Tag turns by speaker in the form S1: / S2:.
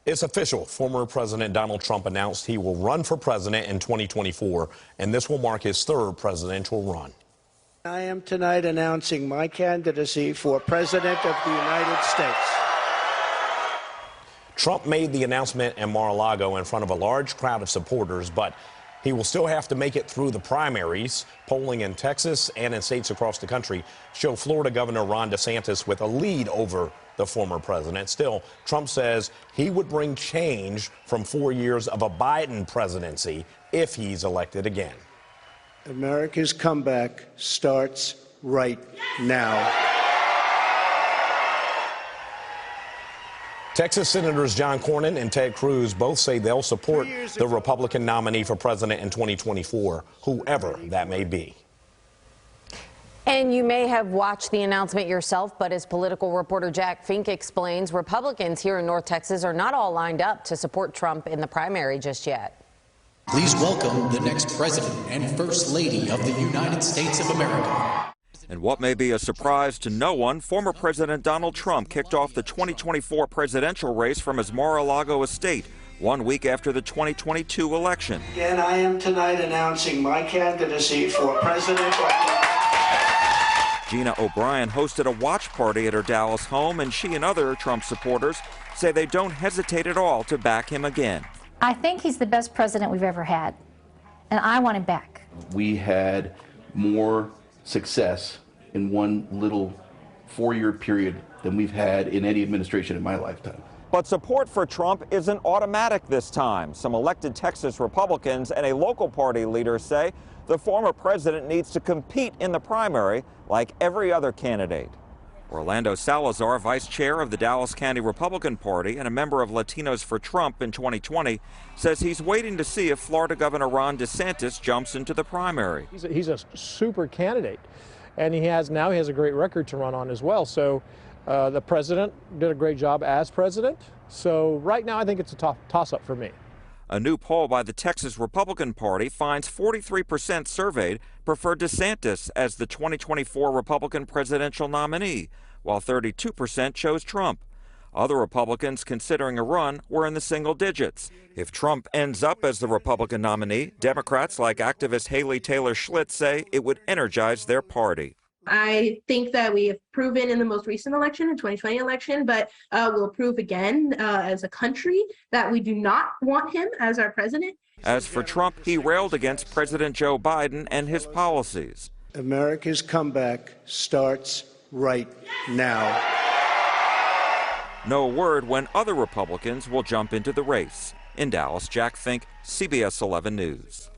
S1: It's official. Former President Donald Trump announced he will run for president in 2024, and this will mark his third presidential run.
S2: I am tonight announcing my candidacy for President of the United States.
S1: Trump made the announcement in Mar-a-Lago in front of a large crowd of supporters, but he will still have to make it through the primaries. Polling in Texas and in states across the country show Florida Governor Ron DeSantis with a lead over the former president. Still, Trump says he would bring change from 4 years of a Biden presidency if he's elected again.
S2: America's comeback starts right now.
S1: Texas Senators John Cornyn and Ted Cruz both say they'll support the Republican nominee for president in 2024, whoever that may be.
S3: And you may have watched the announcement yourself, but as political reporter Jack Fink explains, Republicans here in North Texas are not all lined up to support Trump in the primary just yet.
S4: Please welcome the next president and first lady of the United States of America.
S5: And what may be a surprise to no one, former President Donald Trump kicked off the 2024 presidential race from his Mar-a-Lago estate 1 week after the 2022 election.
S2: Again, I am tonight announcing my candidacy for President of the United States.
S5: Gina O'Brien hosted a watch party at her Dallas home, and she and other Trump supporters say they don't hesitate at all to back him again.
S6: I think he's the best president we've ever had, and I want him back.
S7: We had more success in one little 4-year period than we've had in any administration in my lifetime.
S5: But support for Trump isn't automatic this time. Some elected Texas Republicans and a local party leader say the former president needs to compete in the primary like every other candidate. Orlando Salazar, vice chair of the Dallas County Republican Party and a member of Latinos for Trump in 2020, says he's waiting to see if Florida Governor Ron DeSantis jumps into the primary.
S8: He's a super candidate, and he has a great record to run on as well. So the president did a great job as president. So right now I think it's a toss-up for me.
S5: A new poll by the Texas Republican Party finds 43% surveyed prefer DeSantis as the 2024 Republican presidential nominee, while 32% chose Trump. Other Republicans considering a run were in the single digits. If Trump ends up as the Republican nominee, Democrats like activist Haley Taylor Schlitz say it would energize their party.
S9: I think that we have proven in the most recent election, the 2020 election, but we'll prove again as a country that we do not want him as our president.
S5: As for Trump, he railed against President Joe Biden and his policies.
S2: America's comeback starts right now.
S5: No word when other Republicans will jump into the race. In Dallas, Jack Fink, CBS 11 News.